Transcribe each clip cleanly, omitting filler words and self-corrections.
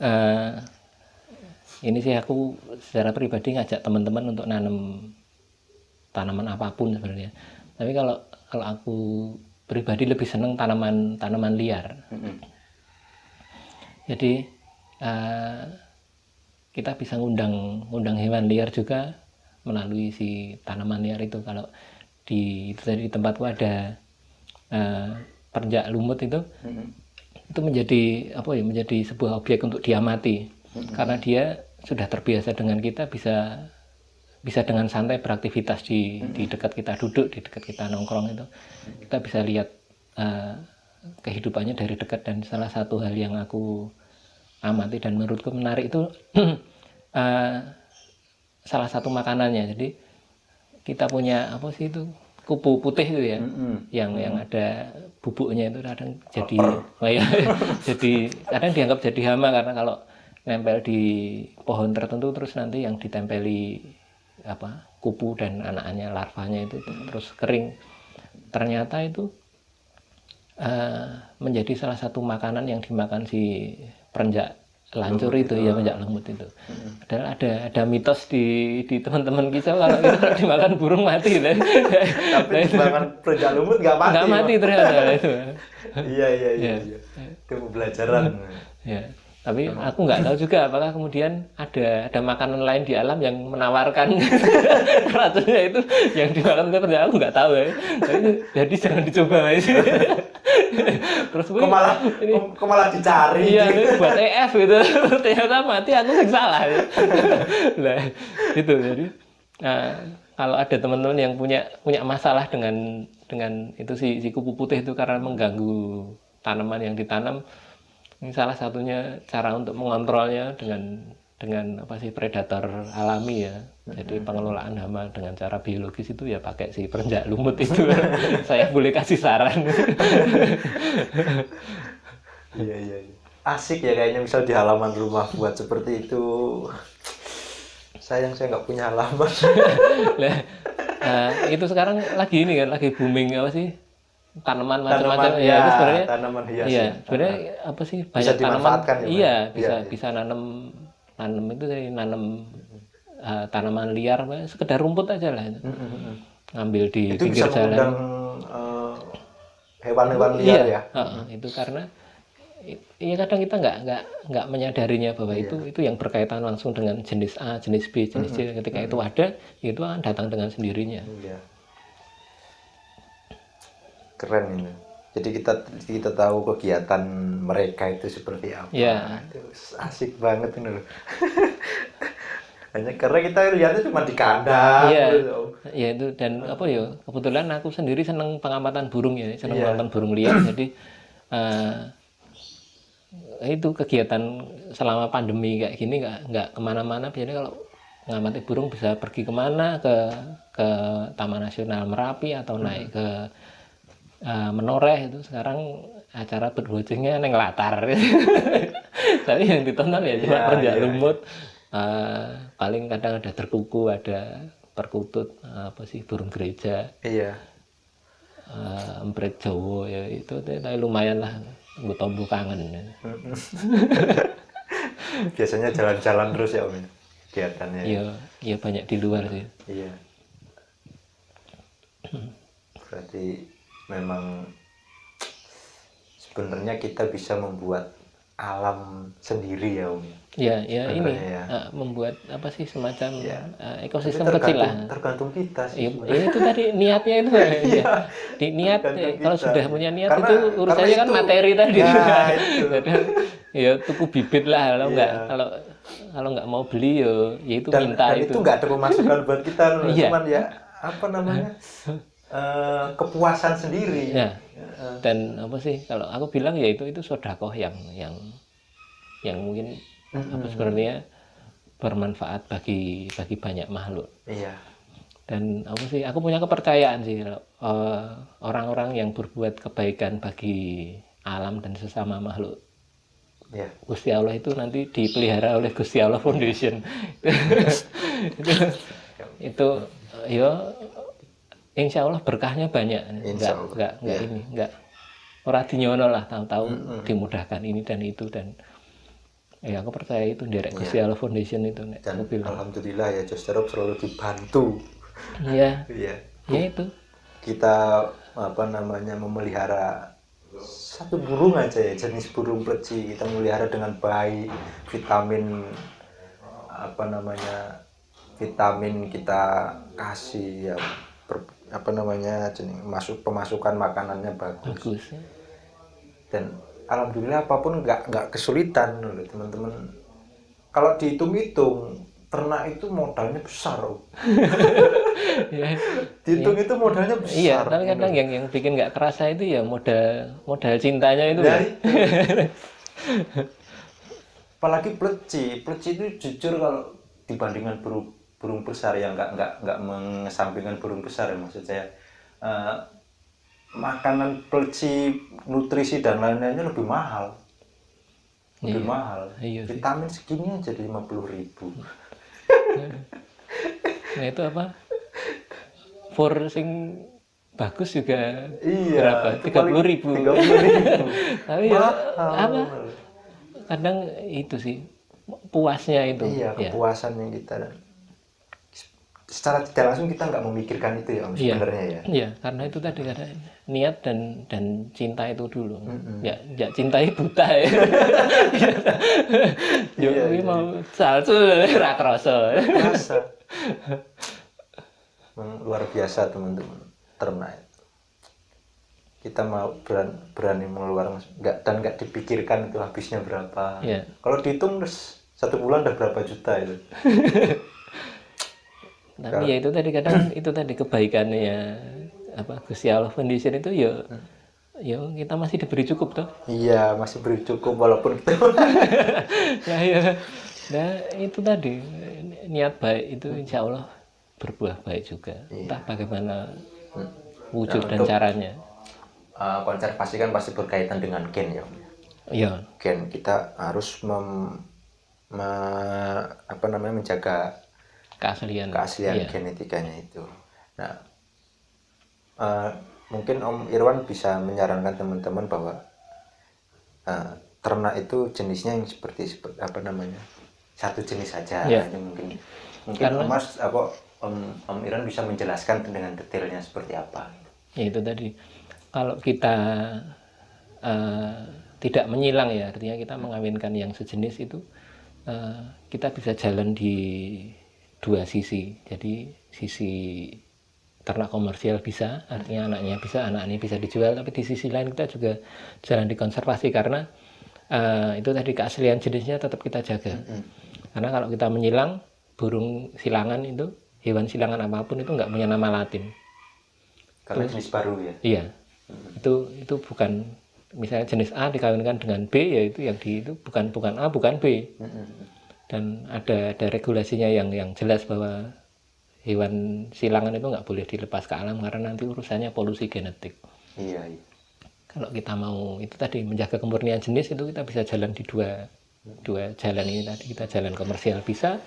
eh, ini sih aku secara pribadi ngajak teman-teman untuk nanam tanaman apapun sebenarnya. Tapi kalau aku pribadi lebih seneng tanaman liar. Jadi kita bisa ngundang hewan liar juga melalui si tanaman liar itu. Kalau di tempatku ada perenjak lumut itu menjadi menjadi sebuah objek untuk diamati karena dia sudah terbiasa dengan kita, bisa dengan santai beraktivitas di dekat kita duduk, di dekat kita nongkrong itu kita bisa lihat kehidupannya dari dekat. Dan salah satu hal yang aku amati dan menurutku menarik itu salah satu makanannya. Jadi kita punya apa sih itu, kupu putih itu ya, yang ada bubuknya itu kadang jadi jadi kadang dianggap jadi hama karena kalau nempel di pohon tertentu terus nanti yang ditempeli kupu dan anak-anaknya, larvanya itu terus kering. Ternyata itu menjadi salah satu makanan yang dimakan si perenjak lancur itu ya, perenjak lumut itu. Padahal ada mitos di teman-teman kita kalau itu dimakan burung mati lah. Tapi dimakan perenjak lumut nggak mati ternyata itu. Iya. Itu pembelajaran. Ya. Tapi aku nggak tahu juga apakah kemudian ada makanan lain di alam yang menawarkan racunnya itu yang dimakan oleh perenjak. Aku nggak tahu ya. Jadi jangan dicoba guys. Terus gue malah dicari. Iya, buat EF gitu. Ternyata mati, aku yang salah. Nah, itu jadi kalau ada teman-teman yang punya masalah dengan itu si kupu putih itu karena mengganggu tanaman yang ditanam, ini salah satunya cara untuk mengontrolnya dengan predator alami ya. Jadi pengelolaan hama dengan cara biologis itu ya pakai si perenjak lumut itu. Saya boleh kasih saran. Iya. Asik ya kayaknya, misal di halaman rumah buat seperti itu. Sayang saya nggak punya halaman. Itu sekarang lagi booming apa sih? Tanaman macam-macam ya, itu sebenarnya tanaman hias. Iya, sebenarnya apa sih, banyak tanaman. Iya, bisa nanam itu dari nanam tanaman liar, sekedar rumput aja lah. Ngambil di itu pinggir bisa jalan. Hewan-hewan liar ya. Itu karena kadang kita nggak menyadarinya bahwa itu yang berkaitan langsung dengan jenis A, jenis B, jenis C. Ketika itu ada, itu akan datang dengan sendirinya. Iya. Keren ini. Jadi kita tahu kegiatan mereka itu seperti apa. Ya. Itu asik banget ini loh. Hanya karena kita lihatnya cuma di kandang. Iya. Ya itu, dan kebetulan aku sendiri senang pengamatan burung ya, senang menonton burung liar. Jadi itu kegiatan selama pandemi kayak gini nggak kemana-mana. Biasanya kalau ngamati burung bisa pergi kemana, ke Taman Nasional Merapi atau naik ke Menoreh. Itu sekarang acara bird watchingnya neng latar. Tapi yang ditonton ya cuma perenjak lumut, paling kadang ada terkuku, ada perkutut, burung gereja, emprit Jawa ya, itu tapi lumayan lah, gue tumbuh kangen. Biasanya jalan-jalan terus ya Om, kegiatannya. Iya banyak di luar sih. Iya. Berarti memang sebenarnya kita bisa membuat alam sendiri ya Om. Ya ini membuat semacam ekosistem kecil lah. Tergantung kita sih. Itu tadi niatnya itu ya. Di niat kalau sudah punya niat karena, itu urusannya kan materi tadi. Ya tuku bibit lah, kalau nggak mau beli ya itu minta itu nggak ada pemasukan buat kita, cuman ya kepuasan sendiri. Ya. Dan kalau aku bilang ya itu sedekah yang mungkin sebenarnya bermanfaat bagi banyak makhluk. Iya. Dan aku punya kepercayaan sih, orang-orang yang berbuat kebaikan bagi alam dan sesama makhluk, Gusti Allah itu nanti dipelihara oleh Gusti Allah Foundation. itu insya Allah berkahnya banyak. Enggak ora dinyono lah, tahu-tahu dimudahkan ini dan itu, dan Ya aku percaya itu derek Iya. Gusti Allah Foundation itu nek Dan aku bilang. alhamdulillah ya Josterop selalu dibantu. Iya, Iya. ya itu. Kita apa namanya memelihara satu burung aja ya, jenis burung pleci kita melihara dengan baik, vitamin apa namanya vitamin kita kasih ya apa namanya jenis pemasukan makanannya bagus. Bagus. Dan alhamdulillah apapun nggak kesulitan loh teman-teman. Kalau dihitung-hitung ternak itu modalnya besar. Ya, Dihitung itu modalnya iya, besar. tapi kadang yang bikin nggak kerasa itu ya modal cintanya itu. Nah, ya. itu. Apalagi pleci itu jujur kalau dibandingkan burung besar yang nggak mengesampingkan burung besar ya maksud saya makanan pleci, nutrisi dan lain-lainnya lebih mahal. Lebih mahal. Iya sih. Vitamin segini aja 50.000. Nah itu apa? For sing bagus juga Iya, berapa? 30.000. 30.000. Tapi ya Mahal. apa? Kadang itu sih puasnya itu. Iya, Ya. kepuasannya kita. Secara tidak langsung kita nggak memikirkan itu ya Om, Iya. sebenarnya ya. Iya, karena itu tadi kadang niat dan cinta itu dulu. Ya cintai buta ya. Yo Iya, mau salsu ra krasa. Rasa. Luar biasa teman-teman ternak. Kita mau berani mengeluarkan nggak dipikirkan itu habisnya berapa. Iya. Kalau dihitung terus 1 bulan udah berapa juta itu. Tapi ya itu tadi kadang itu tadi kebaikannya apa Gusti Allah Foundation itu ya kita masih diberi cukup toh. Iya, masih beri cukup walaupun kita Nah, ya. Nah, itu tadi niat baik itu insya Allah berbuah baik juga. Entah bagaimana wujud dan caranya. konservasi kan pasti berkaitan dengan gen ya. Iya. Gen kita harus menjaga Keaslian. keaslian Iya. genetikanya itu. Nah, mungkin Om Irwan bisa menyarankan teman-teman bahwa ternak itu jenisnya yang seperti apa namanya satu jenis saja. Iya. Mungkin Karena- Om Irwan bisa menjelaskan dengan detailnya seperti apa. Ya itu tadi kalau kita tidak menyilang ya artinya kita mengawinkan yang sejenis itu kita bisa jalan di dua sisi. Jadi sisi ternak komersial bisa, artinya anaknya bisa dijual, tapi di sisi lain kita juga jalan di konservasi karena itu tadi keaslian jenisnya tetap kita jaga. Karena kalau kita menyilang burung silangan itu, hewan silangan apapun itu nggak punya nama Latin. Karena jenis baru ya. Iya, itu bukan misalnya jenis A dikawinkan dengan B, yaitu yang itu bukan A bukan B. Dan ada regulasinya yang jelas bahwa hewan silangan itu nggak boleh dilepas ke alam karena nanti urusannya polusi genetik. Iya. Kalau kita mau itu tadi menjaga kemurnian jenis itu kita bisa jalan di dua jalan ini tadi. Kita jalan komersial bisa,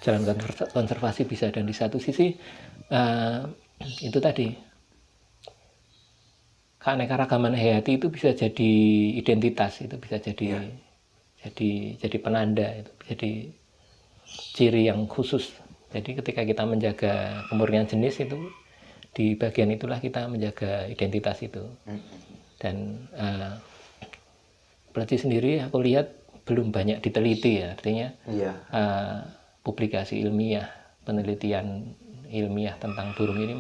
jalan konservasi bisa, dan di satu sisi itu tadi keanekaragaman hayati itu bisa jadi identitas, itu bisa jadi jadi penanda, itu jadi ciri yang khusus. Jadi ketika kita menjaga kemurnian jenis itu di bagian itulah kita menjaga identitas itu. Dan pleci sendiri aku lihat belum banyak diteliti ya, artinya publikasi ilmiah, penelitian ilmiah tentang burung ini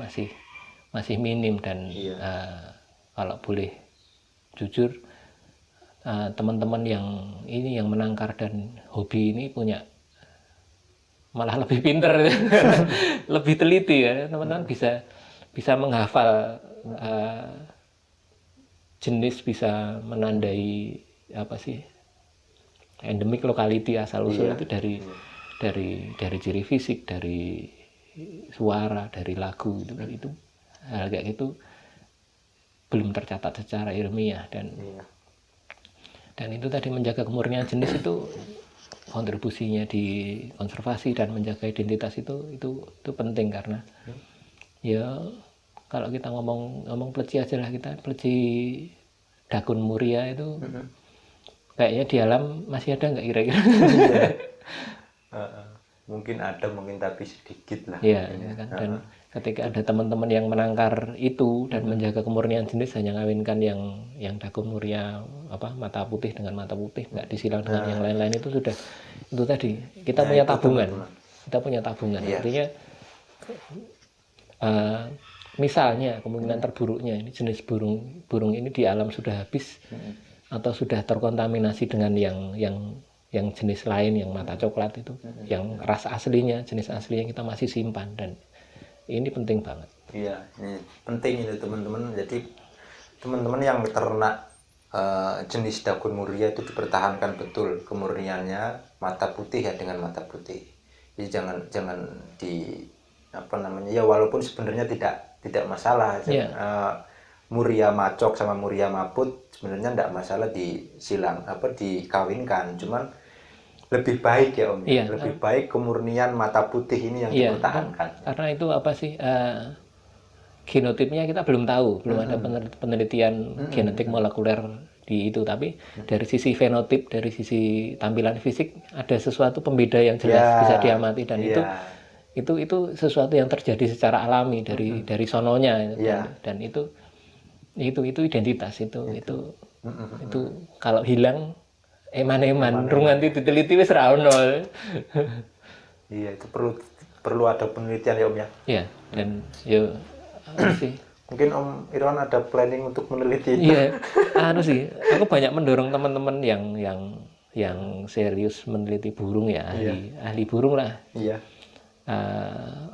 masih minim dan kalau boleh jujur teman-teman yang menangkar dan hobi ini punya malah lebih pinter lebih teliti ya teman-teman, bisa menghafal jenis, bisa menandai apa sih endemic locality asal usul itu dari ciri fisik, dari suara, dari lagu itu hal kayak gitu belum tercatat secara ilmiah dan itu tadi menjaga kemurnian jenis itu kontribusinya di konservasi dan menjaga identitas itu penting karena ya kalau kita ngomong pleci aja lah, kita pleci Dakun Muria itu kayaknya di alam masih ada nggak kira-kira? Mungkin ada, mungkin tapi sedikit lah. Iya, kan? Dan ketika ada teman-teman yang menangkar itu dan menjaga kemurnian jenis, hanya ngawinkan yang dakum muria mata putih dengan mata putih, nggak disilang dengan yang lain-lain, itu sudah, itu tadi kita punya tabungan, kita punya tabungan. Artinya misalnya kemungkinan terburuknya ini jenis burung ini di alam sudah habis atau sudah terkontaminasi dengan yang jenis lain, yang mata coklat itu, yang ras aslinya, jenis aslinya kita masih simpan, dan ini penting banget. Iya, ini penting itu teman-teman. Jadi teman-teman yang ternak jenis dagun muria itu dipertahankan betul kemurniannya, mata putih ya dengan mata putih. Jadi jangan di ya walaupun sebenarnya tidak masalah. Muria macok sama muria maput sebenarnya tidak masalah disilang dikawinkan, cuman lebih baik ya Om. Iya, lebih baik kemurnian mata putih ini yang dipertahankan. Karena itu genotipnya kita belum tahu, belum ada penelitian genetik molekuler di itu, tapi dari sisi fenotip, dari sisi tampilan fisik ada sesuatu pembeda yang jelas bisa diamati, dan itu sesuatu yang terjadi secara alami dari sononya, dan itu identitas itu kalau hilang eman-eman runganti diteliti wis ra ono. Iya, itu perlu ada penelitian ya Om ya. Iya, dan yo sih mungkin Om Irwan ada planning untuk meneliti itu. Iya, sih aku banyak mendorong teman-teman yang serius meneliti burung ya, ahli burung lah. Iya.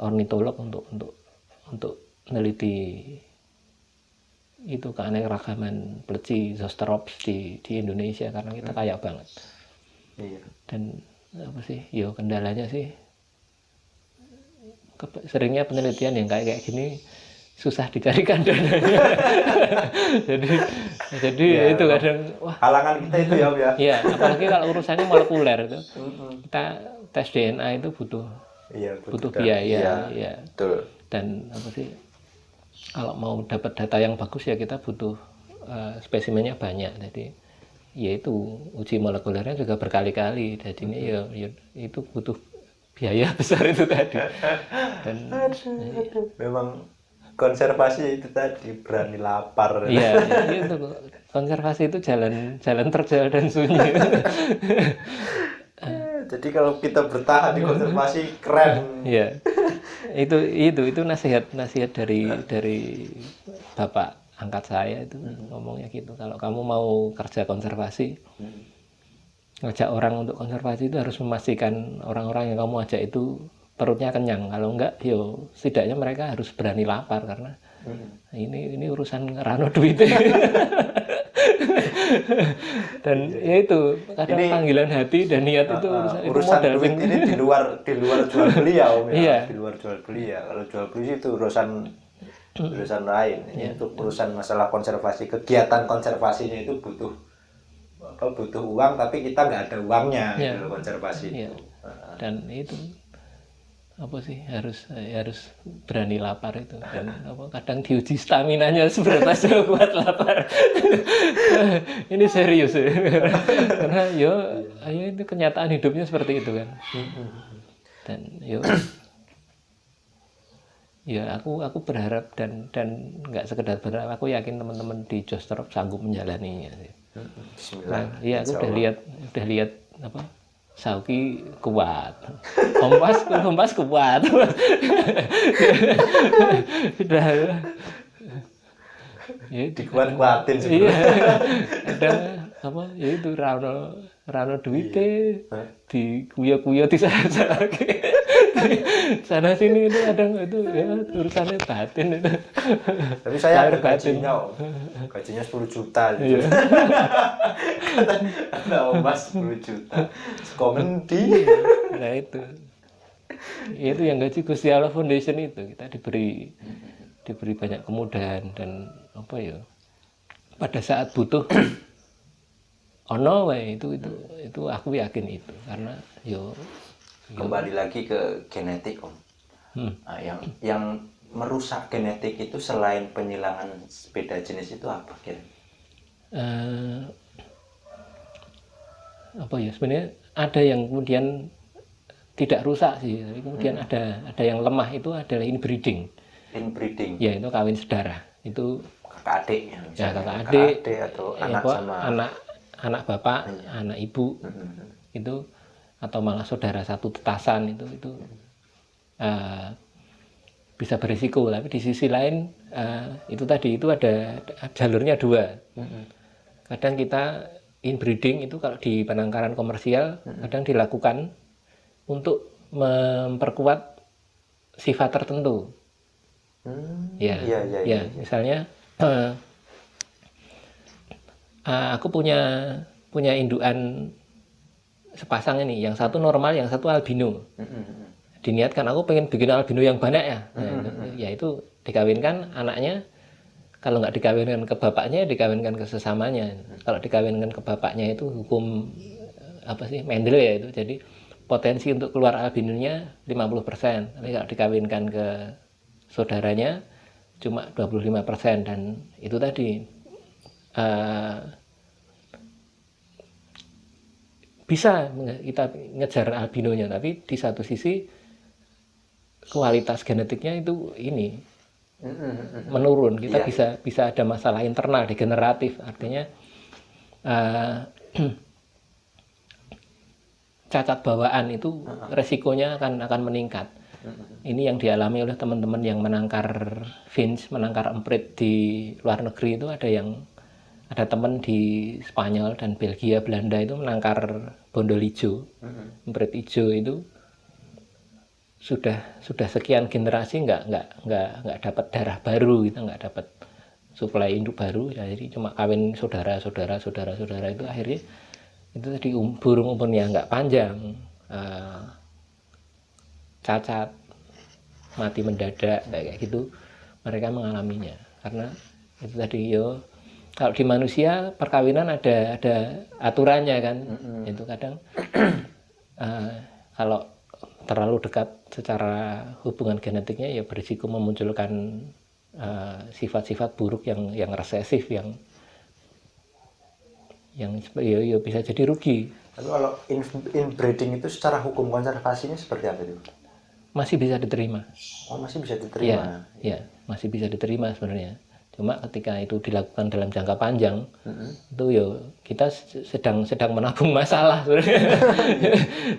Ornitolog untuk meneliti itu keanekaragaman pleci Zosterops di Indonesia, karena kita kaya banget. Iya. Dan kendalanya sih seringnya penelitian yang kayak gini susah dicarikan dananya. jadi itu kadang halangan kita itu ya Om ya. Iya, apalagi kalau urusannya molekuler itu. Kita tes DNA itu butuh biaya. Iya. Betul. Dan kalau mau dapat data yang bagus ya kita butuh spesimennya banyak, jadi yaitu uji molekulernya juga berkali-kali, jadinya ya itu butuh biaya besar itu tadi. Dan memang konservasi itu tadi berani lapar. Iya, itu konservasi itu jalan terjal dan sunyi. Jadi kalau kita bertahan di konservasi keren. Iya. Itu nasihat dari bapak angkat saya itu, ngomongnya gitu. Kalau kamu mau kerja konservasi, ngajak orang untuk konservasi itu harus memastikan orang-orang yang kamu ajak itu perutnya kenyang. Kalau enggak, setidaknya mereka harus berani lapar, karena ini urusan rano duit. Dan ya itu kadang panggilan hati dan niat itu urusan itu duit ini di luar jual beli ya Om ya. Iya. Di luar jual beli ya. Kalau jual beli itu urusan lain. Ini untuk urusan masalah konservasi, kegiatan konservasinya itu butuh uang, tapi kita nggak ada uangnya gitu, konservasi itu. Dan itu harus berani lapar itu, dan kadang diuji staminanya seberapa jauh kuat lapar. Ini serius ya. Karena itu kenyataan hidupnya seperti itu kan. Dan aku berharap dan nggak sekedar berharap, aku yakin teman-teman di Zosterops sanggup menjalaninya. Bismillah. Iya, aku udah lihat Sauki kuat, Kompas kuat. Sudah ya dikuat-kuatin sih. Iya. Ada itu rano duite di kuya-kuya di sana sini itu ada itu urusannya batin itu. Tapi saya ada gajinya 10 juta gitu. Iya. Kata Mas 10 juta. Komedi. Nah itu yang gaji Gusti Allah Foundation itu, kita diberi banyak kemudahan dan pada saat butuh itu aku yakin itu, karena kembali lagi ke genetik Om. Nah, yang merusak genetik itu selain penyilangan beda jenis itu apa kira? apa ya, sebenarnya ada yang kemudian tidak rusak sih, tapi kemudian ada yang lemah, itu adalah inbreeding. Inbreeding. Ya, itu kawin sedara. Itu Kakak adik ya, kakak kakak adik atau ya, anak sama anak bapak, anak ibu, itu atau malah saudara satu tetasan, itu bisa berisiko. Tapi di sisi lain itu tadi, itu ada jalurnya dua. Kadang kita inbreeding itu kalau di penangkaran komersial kadang dilakukan untuk memperkuat sifat tertentu. Ya, misalnya aku punya indukan sepasang ini, yang satu normal, yang satu albino. Diniatkan aku pengen bikin albino yang banyak ya. Ya itu dikawinkan anaknya. Kalau nggak dikawinkan ke bapaknya, dikawinkan ke sesamanya. Kalau dikawinkan ke bapaknya itu hukum apa sih, Mendel ya itu. Jadi potensi untuk keluar albinonya 50%. Tapi kalau dikawinkan ke saudaranya cuma 25%. Dan itu tadi bisa kita ngejar albinonya, tapi di satu sisi kualitas genetiknya itu ini menurun. Kita bisa ada masalah internal degeneratif, artinya cacat bawaan itu resikonya akan meningkat. Ini yang dialami oleh teman-teman yang menangkar finch, menangkar emprit di luar negeri. Itu ada teman di Spanyol dan Belgia, Belanda itu menangkar bondol hijau, emprit hijau itu sudah sekian generasi nggak dapat darah baru, kita nggak dapat suplai induk baru, jadi cuma kawin saudara itu, akhirnya itu tadi burung umurnya nggak panjang, cacat, mati mendadak kayak gitu, mereka mengalaminya. Karena itu tadi kalau di manusia perkawinan ada aturannya kan. Itu kadang kalau terlalu dekat secara hubungan genetiknya ya berisiko memunculkan sifat-sifat buruk yang resesif, yang bisa jadi rugi. Tapi kalau inbreeding itu secara hukum konservasinya seperti apa itu? Masih bisa diterima. Oh, masih bisa diterima. Ya, masih bisa diterima sebenarnya. Cuma ketika itu dilakukan dalam jangka panjang, itu kita sedang menabung masalah sebenarnya.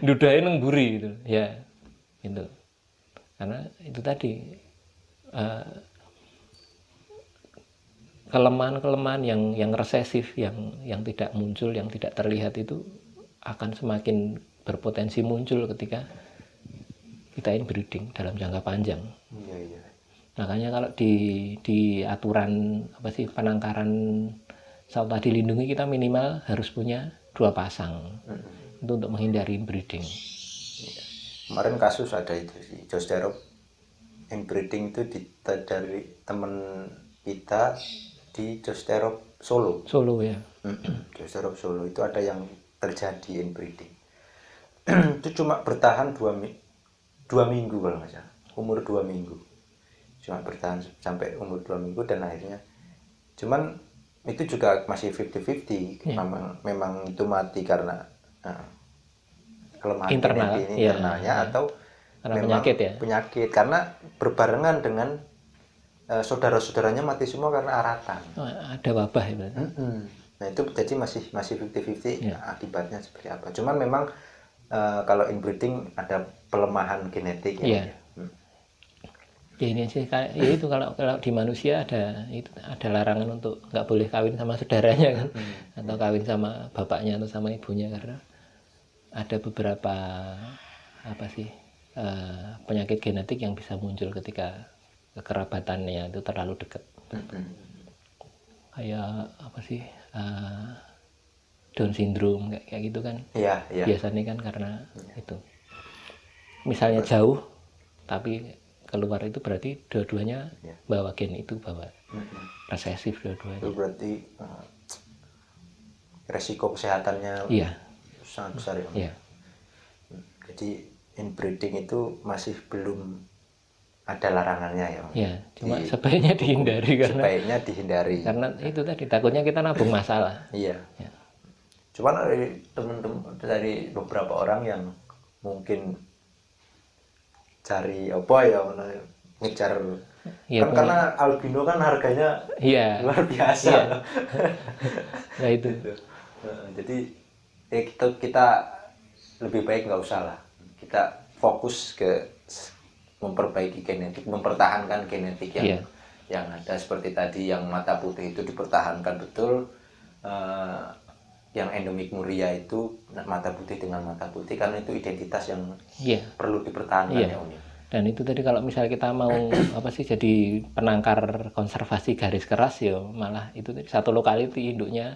Dudahe nang mburi gitu. Ya. Gitu. Karena itu tadi kelemahan-kelemahan yang resesif, yang tidak muncul, yang tidak terlihat itu akan semakin berpotensi muncul ketika kita inbreeding dalam jangka panjang. Iya. Makanya kalau di aturan penangkaran satwa dilindungi, kita minimal harus punya 2 pasang itu untuk menghindari inbreeding. Kemarin kasus ada itu sih, Josterop inbreeding itu dari teman kita di Josterop Solo. Solo ya. Josterop Solo itu ada yang terjadi inbreeding. Itu cuma bertahan 2 minggu kalau nggak salah, umur 2 minggu. Cuma bertahan sampai umur 2 minggu dan akhirnya cuman itu juga masih 50-50. Memang itu mati karena kelemahan internalnya atau karena memang penyakit karena berbarengan dengan saudara-saudaranya mati semua karena aratan. Ada wabah ya. Nah itu jadi masih 50-50 akibatnya seperti apa. Cuman memang kalau inbreeding ada pelemahan genetik ya. Ya ini sih, ya itu kalau di manusia ada larangan untuk nggak boleh kawin sama saudaranya kan, atau kawin sama bapaknya atau sama ibunya, karena ada beberapa penyakit genetik yang bisa muncul ketika kekerabatannya itu terlalu dekat. Kayak Down syndrome kayak gitu kan. Biasanya kan karena itu. Misalnya jauh tapi keluar, itu berarti dua-duanya bawa gen itu, bawa resesif dua-duanya. Itu berarti resiko kesehatannya sangat besar ya. Iya. Jadi inbreeding itu masih belum ada larangannya ya. Iya, cuma sebaiknya dihindari Karena itu tadi takutnya kita nabung masalah. Iya. Cuman teman-teman dari beberapa orang yang mungkin cari apa ya, ngejar Ya, kan karena albino kan harganya iya, luar biasa. iya. Nah itu. Gitu. Jadi kita lebih baik nggak usah lah. Kita fokus ke memperbaiki genetik, mempertahankan genetik Iya. yang ada, seperti tadi yang mata putih itu dipertahankan betul. Yang endemik Muria itu mata putih dengan mata putih, karena itu identitas yang Iya. perlu dipertahankan Iya. ya Om. Dan itu tadi kalau misalnya kita mau apa sih jadi penangkar konservasi garis keras ya malah itu tadi satu lokality induknya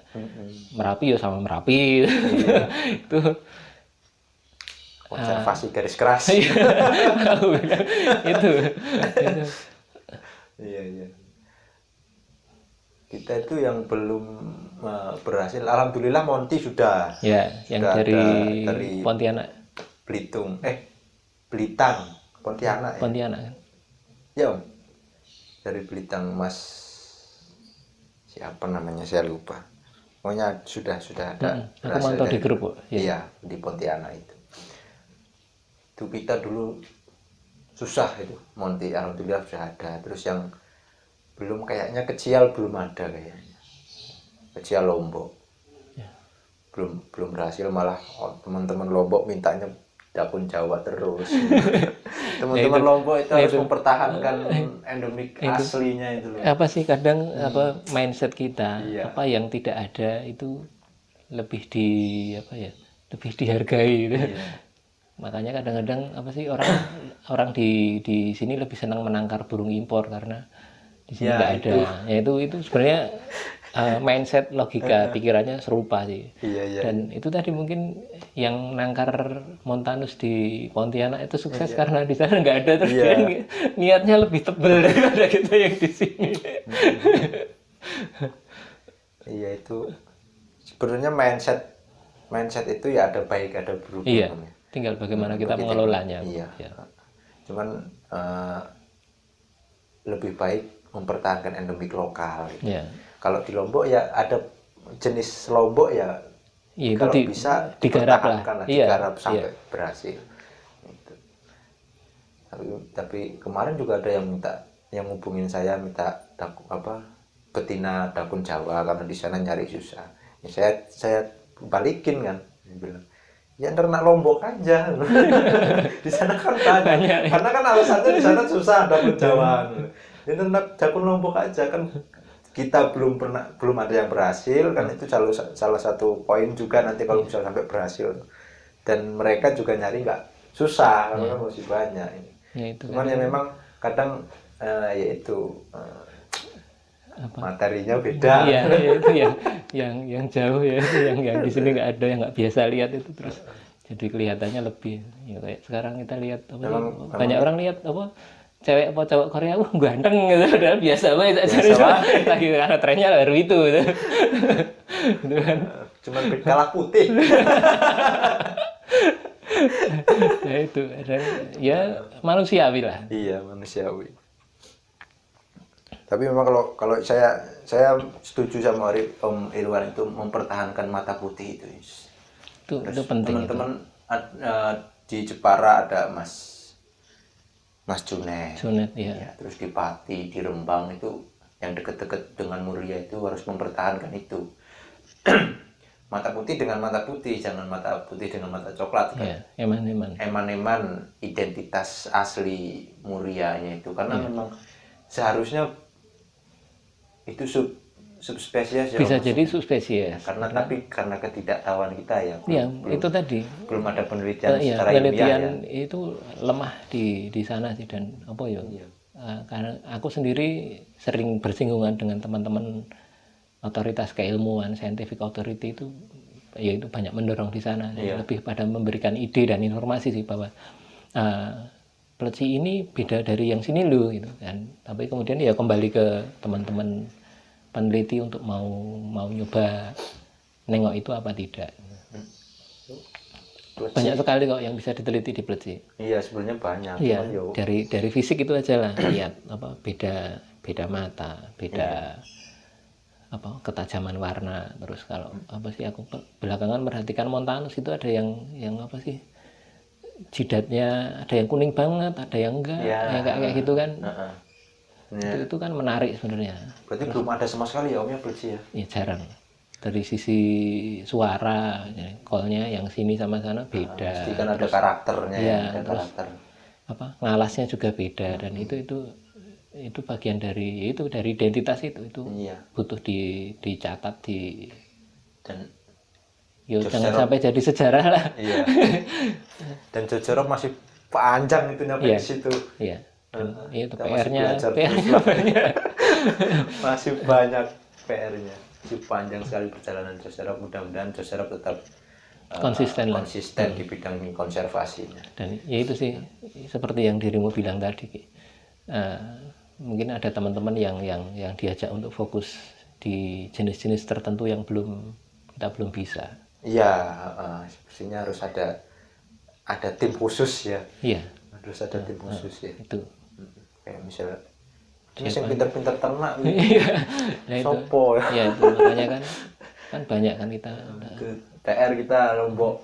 Merapi ya sama Merapi. Iya. Itu Konservasi garis keras. itu. Iya. Kita itu yang belum berhasil. Alhamdulillah Monty sudah. Ya, yang sudah dari Pontianak. Belitung. Belitang. Pontianak ya. Pontianak kan. Ya Om. Dari Belitang Mas siapa namanya saya lupa. Pokoknya sudah ada. Aku mantau di grup kok. Iya, di Pontianak itu. Itu kita dulu susah itu Monty, alhamdulillah sudah ada. Terus yang belum kayaknya Kecial belum ada kayaknya. Kecial Lombok. Ya. Belum berhasil, malah teman-teman Lombok mintanya dakun Jawa terus. Teman-teman Lombok itu harus mempertahankan endemik aslinya itu loh. Apa sih kadang apa mindset kita Iya. apa yang tidak ada itu lebih lebih dihargai gitu. Iya. Makanya kadang-kadang apa sih orang di sini lebih senang menangkar burung impor karena di sini nggak ada. Ya itu sebenarnya mindset logika pikirannya serupa sih. Iya. Dan itu tadi mungkin yang nangkar Montanus di Pontianak itu sukses karena di sana nggak ada, terus dia niatnya lebih tebal daripada kita yang di sini. Iya, itu sebenarnya mindset itu ya ada baik ada buruk. Iya. Tinggal bagaimana kita mengelolanya. Iya. Cuman lebih baik mempertahankan endemik lokal. Gitu. Iya. Kalau di Lombok ya ada jenis Lombok ya. Iya, kalau bisa dipertahankan lah, digarap sampai berhasil. Gitu. Tapi kemarin juga ada yang hubungin saya minta betina dakun Jawa karena di sana nyari susah. Ya, saya balikin kan, bilang ya ternak Lombok aja. Di sana kan banyak. Karena kan alasannya di sana susah dakun Jawa. Ya ternak dakun Lombok aja kan. Kita belum ada yang berhasil kan, itu salah satu poin juga nanti kalau misalnya sampai berhasil. Dan mereka juga nyari nggak susah karena kan masih banyak ini. Ya, itu cuman ya memang kadang materinya beda. Iya, itu yang jauh ya, itu yang di sini nggak ada, yang nggak biasa lihat itu terus jadi kelihatannya lebih. Ya kayak sekarang kita lihat banyak orang lihat cewek apa cowok Korea ganteng gitu, padahal biasa banget lagi karena trennya baru itu gitu. Gitu kan. Cuman kalah putih. Ya itu dan ya manusiawi lah. Iya, manusiawi. Tapi memang kalau saya setuju sama Om Irwan itu mempertahankan mata putih itu. Itu penting. Teman-teman di Jepara ada Mas Junet, ya. Terus di Pati, di Rembang itu yang dekat-dekat dengan Muria itu harus mempertahankan itu. Mata putih dengan mata putih, jangan mata putih dengan mata coklat kan. Ya, eman-eman identitas asli Murianya itu, karena memang seharusnya itu subspesies ya. Bisa jadi subspesies. Karena ketidaktahuan kita ya. Itu tadi. Belum ada penelitian secara ilmiah ya. Itu lemah di sana sih, dan karena aku sendiri sering bersinggungan dengan teman-teman otoritas keilmuan, scientific authority itu, yaitu banyak mendorong di sana, lebih pada memberikan ide dan informasi sih bahwa pleci ini beda dari yang sini loh gitu kan. Tapi kemudian ya kembali ke teman-teman peneliti untuk mau nyoba nengok itu apa tidak. Banyak sekali kok yang bisa diteliti di pleci. Iya, sebenarnya banyak. Iya, dari fisik itu aja lah lihat beda mata, beda apa ketajaman warna. Terus kalau apa sih aku belakangan merhatikan Montanus itu ada yang apa sih jidatnya ada yang kuning banget, ada yang enggak, Ya. kayak gitu kan. Ya. Itu kan menarik sebenarnya. Berarti belum ada sama sekali ya Om ya pleci ya? Ya jarang. Dari sisi suara, call-nya yang sini sama sana beda. Pasti kan ada karakternya ya, ada terus karakter. apa ngalasnya juga beda dan itu bagian dari dari identitas itu Iya. butuh dicatat Dan yo Jos jangan Cerop. sampai jadi sejarah lah. Iya. Dan Jos Cerop masih panjang itu nyampe Iya. di situ. Iya. Dan itu Kita masih PR-nya belajar terus lah. Masih banyak PR-nya. Masih panjang sekali perjalanan Jos Cerop. Mudah-mudahan Jos Cerop tetap konsisten lah. konsisten di bidang konservasinya. Dan ya itu sih seperti yang dirimu bilang tadi, mungkin ada teman-teman yang diajak untuk fokus di jenis-jenis tertentu yang kita belum bisa. Iya, sepertinya harus ada tim khusus ya. Iya. Harus ada tim khusus ya. Itu. Kayak misalnya ini yang pintar-pintar ternak gitu. Nah itu. Sopo ya. Ya itu makanya kan banyak kan kita. Itu TR kita Lombok.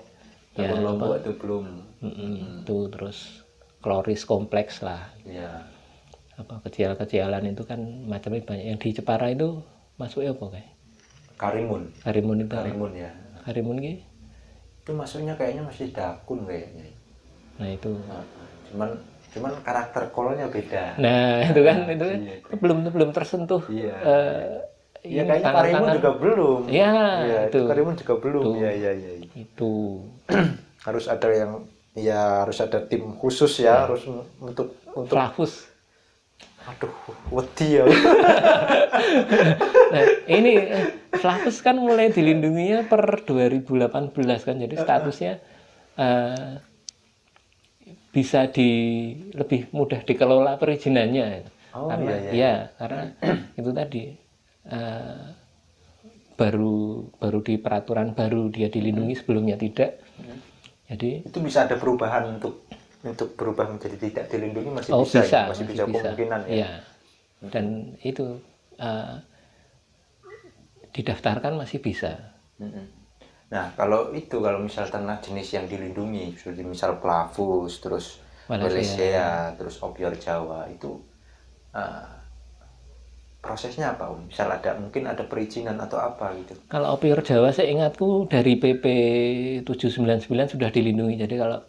Ya, Lombok itu belum. Itu terus kloris kompleks lah. Ya. Apa kecialan itu kan macamnya banyak. Yang di Jepara itu masuknya apa kayak? Karimun. Karimun itu. Karimun ya. Karimun gitu. Itu masuknya kayaknya masih dakun kayaknya. Nah itu. Cuman karakter kolnya beda. Nah itu kan itu Iya. belum tersentuh. Iya. Ini Iya kayaknya Karimun juga belum. Iya, itu Karimun juga belum. Iya. Itu Harus ada harus ada tim khusus ya, harus untuk Flavus. Aduh, wedi ya. Nah, ini Flavus kan mulai dilindunginya per 2018 kan, jadi statusnya bisa lebih mudah dikelola perizinannya. Oh, karena iya. Karena itu tadi baru di peraturan baru dia dilindungi, sebelumnya tidak. Jadi itu bisa ada perubahan untuk berubah menjadi tidak dilindungi masih bisa, ya? Masih bisa kemungkinan ya. Iya. Dan itu didaftarkan masih bisa. Nah, kalau misal ternak jenis yang dilindungi, seperti misal Flavus, terus Wallacea, terus Opior Jawa, itu prosesnya apa, Om? Misal mungkin ada perizinan atau apa gitu. Kalau Opior Jawa saya ingatku dari PP 799 sudah dilindungi. Jadi kalau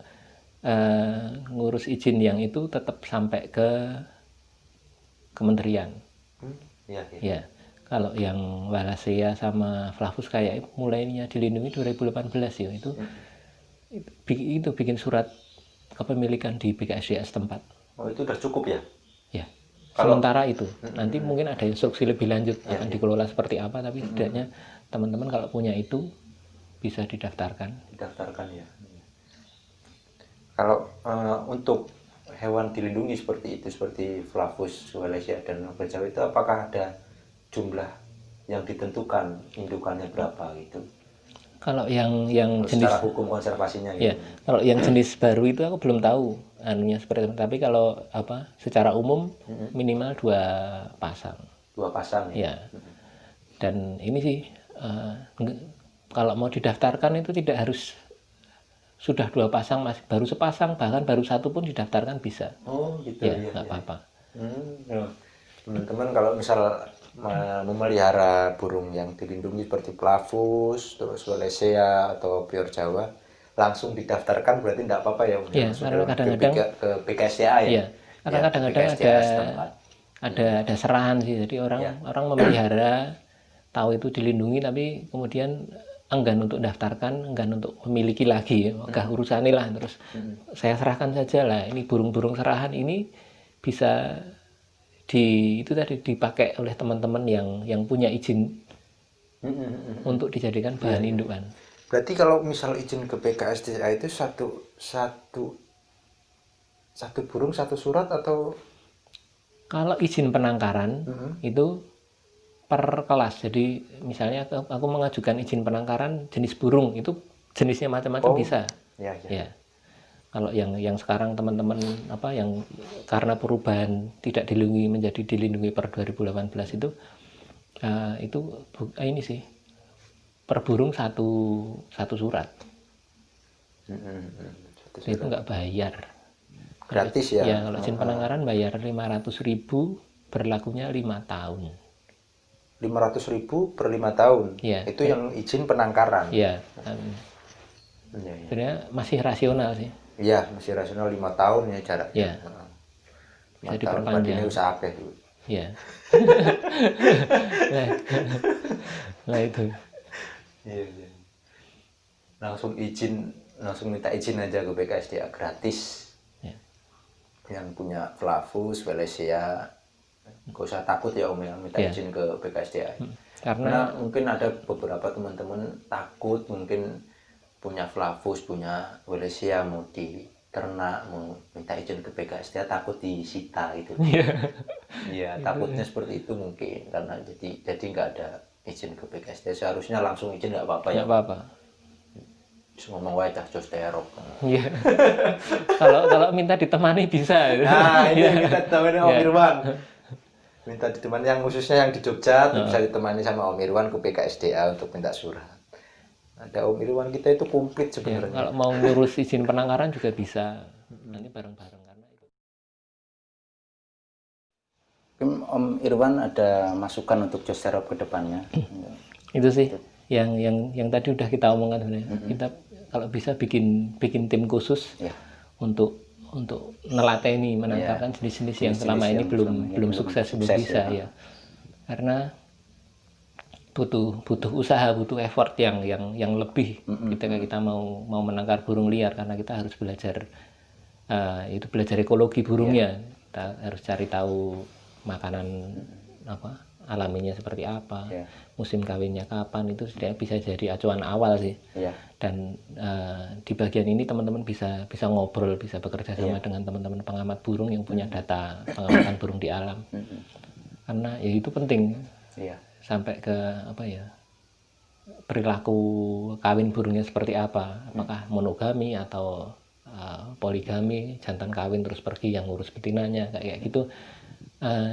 ngurus izin yang itu tetap sampai ke kementerian. Ya. Kalau yang Wallacea sama Flavus kayak mulainya dilindungi 2018 ya itu bikin surat kepemilikan di BKSDA setempat. Oh, itu udah cukup ya? Ya. Sementara itu nanti mungkin ada instruksi lebih lanjut akan dikelola seperti apa, tapi setidaknya teman-teman kalau punya itu bisa didaftarkan. Didaftarkan ya. Kalau untuk hewan dilindungi seperti itu, seperti Flavus, Wallacea dan Opior Jawa itu apakah ada jumlah yang ditentukan indukannya berapa gitu? Kalau yang jenis secara hukum konservasinya gitu. Ya, kalau yang jenis baru itu aku belum tahu anunya seperti itu. Tapi kalau secara umum minimal 2 pasang. 2 pasang ya. Dan ini sih kalau mau didaftarkan itu tidak harus sudah 2 pasang, masih baru sepasang, bahkan baru 1 pun didaftarkan bisa. Oh gitu ya. Nggak apa-apa. Teman-teman kalau misal memelihara burung yang dilindungi seperti Flavus, terus Wallacea atau Opior Jawa, langsung didaftarkan berarti tidak apa-apa ya? Iya, karena kadang-kadang ke BKSDA ya. Iya, karena kadang-kadang ada serahan sih. Jadi orang memelihara tahu itu dilindungi tapi kemudian enggan untuk daftarkan, enggan untuk memiliki lagi ya. Urusannya lah, terus saya serahkan saja lah. Ini burung-burung serahan ini bisa itu tadi dipakai oleh teman-teman yang punya izin untuk dijadikan bahan indukan. Berarti kalau misal izin ke BKSDA itu satu burung satu surat atau? Kalau izin penangkaran itu per kelas. Jadi misalnya aku mengajukan izin penangkaran jenis burung, itu jenisnya macam-macam bisa. Ya. Kalau yang sekarang teman-teman yang karena perubahan tidak dilindungi menjadi dilindungi per 2018 itu Itu ini sih per burung satu surat. Itu nggak bayar. Gratis ya? Ya, kalau izin penangkaran bayar 500.000, berlakunya 5 tahun. 500.000 per 5 tahun? Ya, itu yang izin penangkaran? Iya. Sebenarnya masih rasional sih. Iya, masih rasional 5 tahun ya jaraknya. Ya. Bisa diperpanjang. Usaha akeh dulu. Iya. Nah itu. Iya. Langsung minta izin aja ke BKSDA gratis. Ya. Yang punya Flavus, Wallacea, nggak usah takut ya Om ya minta izin ke BKSDA. Karena mungkin ada beberapa teman-teman takut, mungkin punya Flavus, punya Wallacea mau diternak, mau minta izin ke BKSDA takut disita gitu. Iya, takutnya seperti itu mungkin karena jadi nggak ada izin ke BKSDA. Seharusnya langsung izin nggak apa-apa ya. Nggak apa-apa. Ngomong wae cah jos terop. Iya. Kalau minta ditemani bisa. Nah, ini yang kita ditemani Om Irwan. Minta ditemani yang khususnya yang di Jogja bisa ditemani sama Om Irwan ke BKSDA untuk minta surat. Ada Om Irwan kita itu komplit sebenarnya. Kalau mau ngurus izin penangkaran juga bisa. Nanti bareng-bareng karena itu. Om Irwan ada masukan untuk jos terop ke depannya? Itu sih yang tadi udah kita omongkan sebenarnya. Kita kalau bisa bikin tim khusus untuk nelateni menangkalkan jenis-jenis yang selama ini belum sukses, belum bisa ya. Karena butuh usaha, butuh effort yang lebih ketika kita mau menangkar burung liar, karena kita harus belajar ekologi burungnya. Kita harus cari tahu makanan alaminya seperti apa, musim kawinnya kapan, itu sudah bisa jadi acuan awal sih. Dan di bagian ini teman-teman bisa ngobrol, bisa bekerja sama dengan teman-teman pengamat burung yang punya data pengamatan burung di alam. Karena ya itu penting. Sampai ke perilaku kawin burungnya seperti apa, apakah monogami atau poligami, jantan kawin terus pergi yang ngurus betinanya kayak gitu.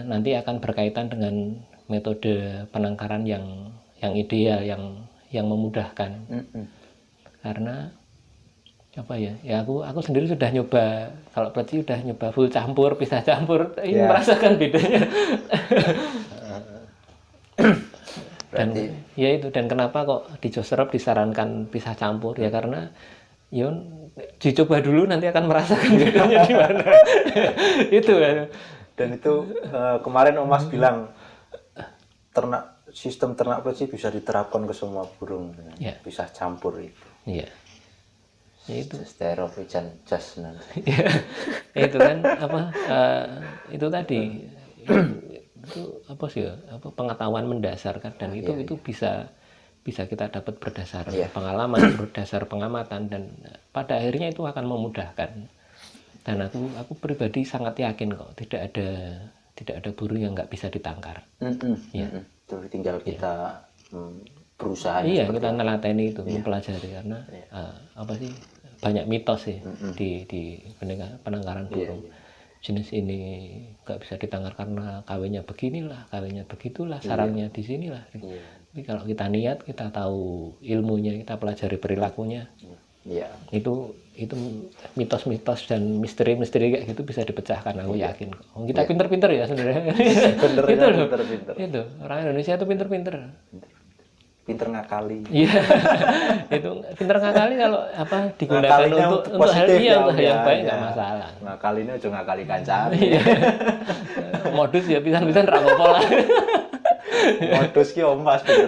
Nanti akan berkaitan dengan metode penangkaran yang ideal, yang memudahkan. Karena aku sendiri sudah nyoba, kalau pleci udah nyoba full campur, pisah campur, ini merasakan bedanya. Dan kenapa kok di jos terop disarankan pisah campur ya, karena dicoba dulu nanti akan merasakan bedanya di mana. Itu kan. Dan itu kemarin Om Mas bilang sistem ternak pleci bisa diterapkan ke semua burung dengan pisah campur itu. Iya. Ya itu terop ijan jas nanti. Itu kan itu tadi itu pengetahuan mendasar kan, dan itu bisa kita dapat berdasar pengalaman, berdasar pengamatan, dan pada akhirnya itu akan memudahkan. Dan aku pribadi sangat yakin kok tidak ada burung yang nggak bisa ditangkar. Tinggal kita berusaha. Iya, kita nelateni itu, mempelajari, karena banyak mitos sih di penangkaran burung. Jenis ini nggak bisa ditangkar karena kawinnya beginilah, kawinnya begitulah, sarangnya di sinilah. Tapi kalau kita niat, kita tahu ilmunya, kita pelajari perilakunya, itu mitos-mitos dan misteri-misteri kayak gitu bisa dipecahkan. Aku yakin kok. Kita pinter-pinter ya sebenarnya. Itu orang Indonesia itu pinter-pinter. Pinter ngakali. Iya. Itu pinter ngakali kalau digunakan untuk hal yang baik nggak masalah. Ngakali ini aja ngakali kancane. Modus ya pisan-pisan ra apa-apa lah. Modus ki Om Mas bener.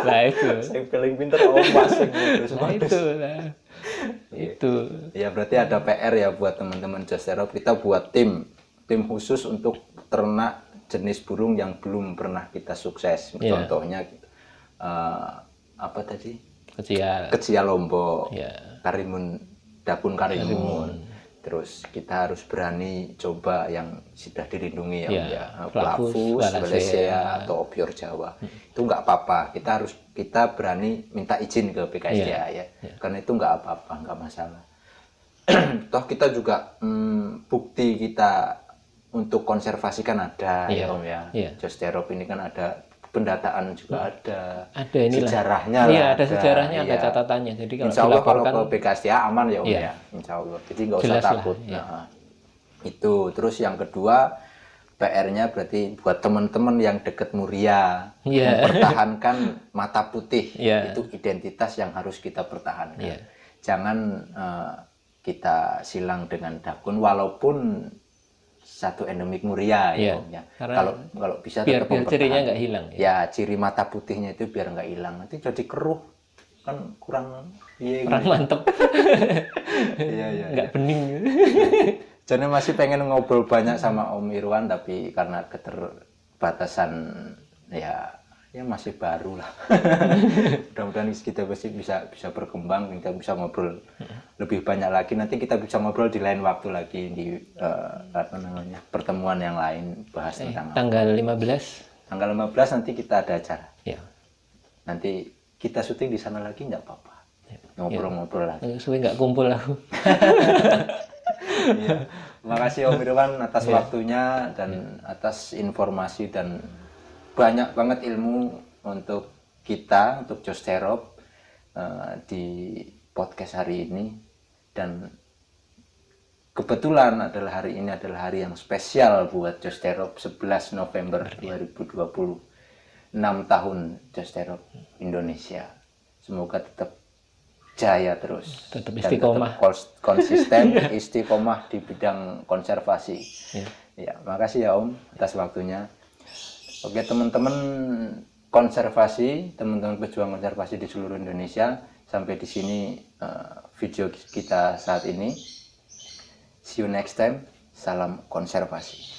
Lah itu. Sing paling pinter Om Mas sing modus. Itu. Ya berarti ada PR ya buat teman-teman jos terop. Kita buat tim khusus untuk ternak jenis burung yang belum pernah kita sukses. Contohnya Kecial Lombok, Karimun, Dakun Karimun. Terus kita harus berani coba yang sudah dilindungi Flavus, Wallacea atau Opior Jawa. Itu nggak apa-apa. Kita berani minta izin ke BKSDA karena itu nggak apa-apa, nggak masalah. Toh kita juga bukti kita untuk konservasi kan ada Iya. ya Om ya. Iya. Josterop ini kan ada pendataan juga ada. Ada inilah. Sejarahnya Iya, lah ada sejarahnya, ada iya. catatannya. Jadi kalau Insya Allah kalau dilaporkan ke BKSDA aman ya Om Iya. ya. Insya Allah. Jadi nggak usah Jelas lah, takut. iya. Nah, itu. Terus yang kedua PR-nya berarti buat teman-teman yang deket Muria Iya. mempertahankan mata putih. Iya. Itu identitas yang harus kita pertahankan. Iya. Jangan kita silang dengan Dakun walaupun satu endemik Muria ya Iya. Om ya. Karena Kalau bisa biar tetap cirinya mempertahankan. nggak hilang. Ya ciri mata putihnya itu biar nggak hilang. Nanti jadi keruh kan kurang Kurang mantep. iya. Nggak bening. Jadi masih pengen ngobrol banyak sama Om Irwan tapi karena keterbatasan ya masih baru lah. Mudah-mudahan kita pasti bisa berkembang, kita bisa ngobrol lebih banyak lagi. Nanti kita bisa ngobrol di lain waktu lagi di pertemuan yang lain bahas tentang Tanggal 15. tanggal 15 nanti kita ada acara. Ya. Nanti kita syuting di sana lagi nggak apa-apa. Ngobrol-ngobrol lagi. Suwe nggak kumpul aku. Iya. Makasih Om Irwan atas waktunya dan atas informasi dan banyak banget ilmu untuk kita, untuk Josterop di podcast hari ini. Dan kebetulan hari ini adalah hari yang spesial buat Josterop, 11 November 2020. 6 tahun Josterop Indonesia. Semoga tetap jaya terus. Tetap dan istiqomah. tetap konsisten, istiqomah di bidang konservasi. Ya, makasih ya Om atas waktunya. Oke teman-teman konservasi, teman-teman pejuang konservasi di seluruh Indonesia, sampai di sini video kita saat ini. See you next time. Salam konservasi.